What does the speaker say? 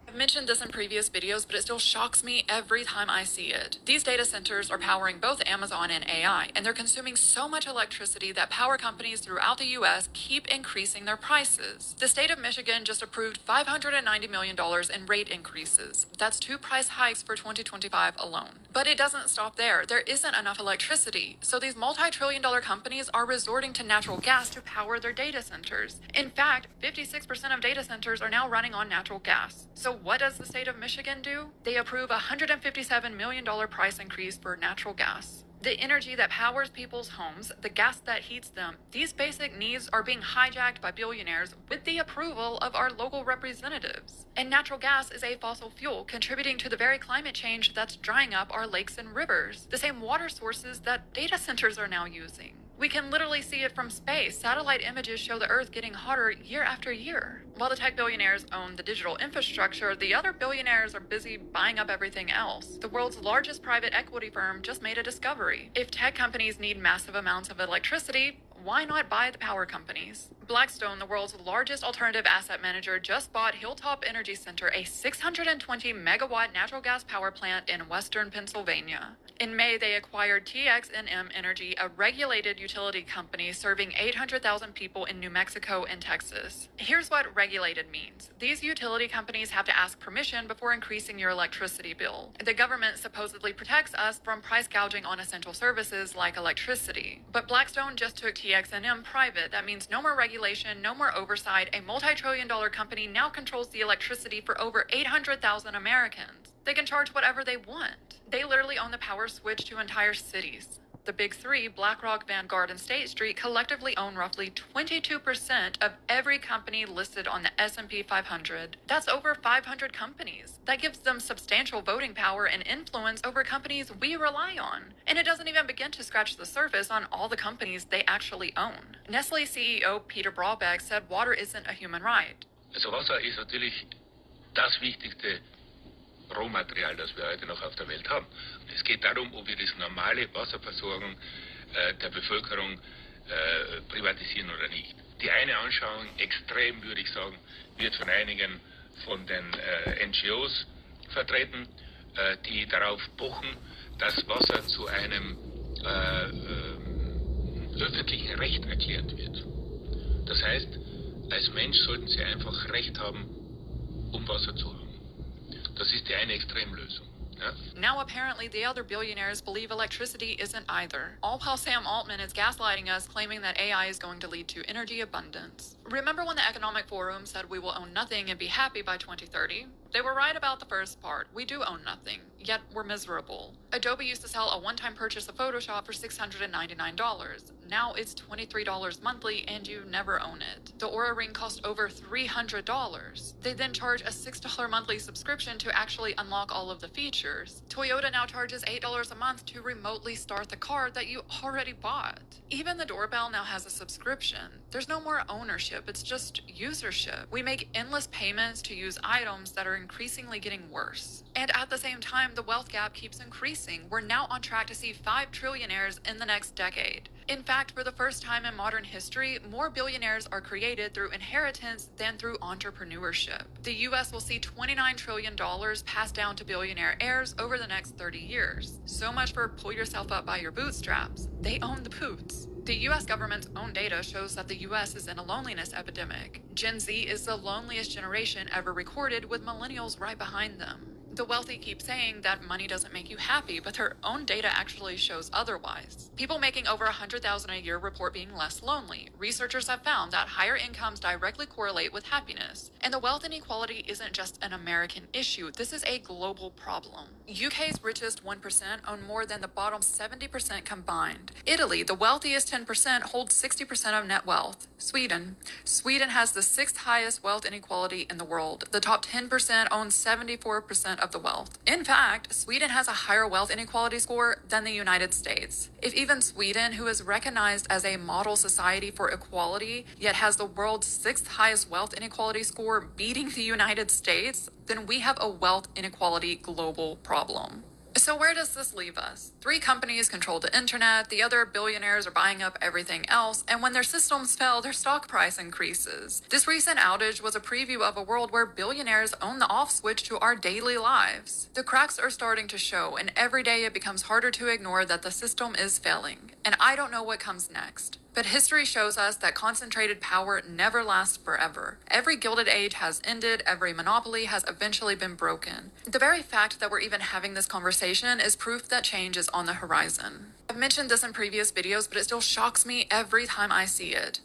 I've mentioned this in previous videos, but it still shocks me every time I see it. These data centers are powering both Amazon and AI, and they're consuming so much electricity that power companies throughout the US keep increasing their prices. The state of Michigan just approved $590 million in rate increases. That's 2 price hikes for 2025 alone. But it doesn't stop there. There isn't enough electricity, so these multi-trillion-dollar companies are resorting to natural gas to power their data centers. In fact, 56% of data centers are now running on natural gas. So what does the state of Michigan do? They approve a $157 million price increase for natural gas. The energy that powers people's homes, the gas that heats them, these basic needs are being hijacked by billionaires with the approval of our local representatives. And natural gas is a fossil fuel contributing to the very climate change that's drying up our lakes and rivers, the same water sources that data centers are now using. We can literally see it from space. Satellite images show the Earth getting hotter year after year. While the tech billionaires own the digital infrastructure, the other billionaires are busy buying up everything else. The world's largest private equity firm just made a discovery. If tech companies need massive amounts of electricity, why not buy the power companies? Blackstone, the world's largest alternative asset manager, just bought Hilltop Energy Center, a 620 megawatt natural gas power plant in western Pennsylvania. In May, they acquired TXNM Energy, a regulated utility company serving 800,000 people in New Mexico and Texas. Here's what regulated means. These utility companies have to ask permission before increasing your electricity bill. The government supposedly protects us from price gouging on essential services like electricity. But Blackstone just took TXNM private. That means no more regulation, no more oversight. A multi-trillion-dollar company now controls the electricity for over 800,000 Americans. They can charge whatever they want. They literally own the power switch to entire cities. The big three, BlackRock, Vanguard, and State Street, collectively own roughly 22% of every company listed on the S&P 500. That's over 500 companies. That gives them substantial voting power and influence over companies we rely on. And it doesn't even begin to scratch the surface on all the companies they actually own. Nestle CEO Peter Brabeck said water isn't a human right. Also Wasser ist natürlich das wichtigste Rohmaterial, das wir heute noch auf der Welt haben. Es geht darum, ob wir das normale Wasserversorgung der Bevölkerung privatisieren oder nicht. Die eine Anschauung, extrem würde ich sagen, wird von einigen von den NGOs vertreten, die darauf pochen, dass Wasser zu einem öffentlichen Recht erklärt wird. Das heißt, als Mensch sollten Sie einfach Recht haben, um Wasser zu haben. Das ist die eine Extremlösung. Ja? Now apparently the other billionaires believe electricity isn't either. All while Sam Altman is gaslighting us, claiming that AI is going to lead to energy abundance. Remember when the Economic Forum said we will own nothing and be happy by 2030? They were right about the first part. We do own nothing, yet we're miserable. Adobe used to sell a one-time purchase of Photoshop for $699. Now it's $23 monthly and you never own it. The Oura Ring cost over $300. They then charge a $6 monthly subscription to actually unlock all of the features. Toyota now charges $8 a month to remotely start the car that you already bought. Even the doorbell now has a subscription. There's no more ownership, it's just usership. We make endless payments to use items that are increasingly getting worse. And at the same time, the wealth gap keeps increasing. We're now on track to see 5 trillionaires in the next decade. In fact, for the first time in modern history, more billionaires are created through inheritance than through entrepreneurship. The US will see $29 trillion passed down to billionaire heirs over the next 30 years. So much for pull yourself up by your bootstraps. They own the boots. The US government's own data shows that the US is in a loneliness epidemic. Gen Z is the loneliest generation ever recorded, with millennials right behind them. The wealthy keep saying that money doesn't make you happy, but their own data actually shows otherwise. People making over $100,000 a year report being less lonely. Researchers have found that higher incomes directly correlate with happiness. And the wealth inequality isn't just an American issue. This is a global problem. UK's richest 1% own more than the bottom 70% combined. Italy, the wealthiest 10%, holds 60% of net wealth. Sweden has the 6th highest wealth inequality in the world. The top 10% owns 74% of the wealth. In fact, Sweden has a higher wealth inequality score than the United States. If even Sweden, who is recognized as a model society for equality, yet has the world's 6th highest wealth inequality score, beating the United States, then we have a wealth inequality global problem. So where does this leave us? 3 companies control the internet, the other billionaires are buying up everything else, and when their systems fail, their stock price increases. This recent outage was a preview of a world where billionaires own the off switch to our daily lives. The cracks are starting to show, and every day it becomes harder to ignore that the system is failing. And I don't know what comes next. But history shows us that concentrated power never lasts forever. Every Gilded Age has ended, every monopoly has eventually been broken. The very fact that we're even having this conversation is proof that change is on the horizon. I've mentioned this in previous videos, but it still shocks me every time I see it.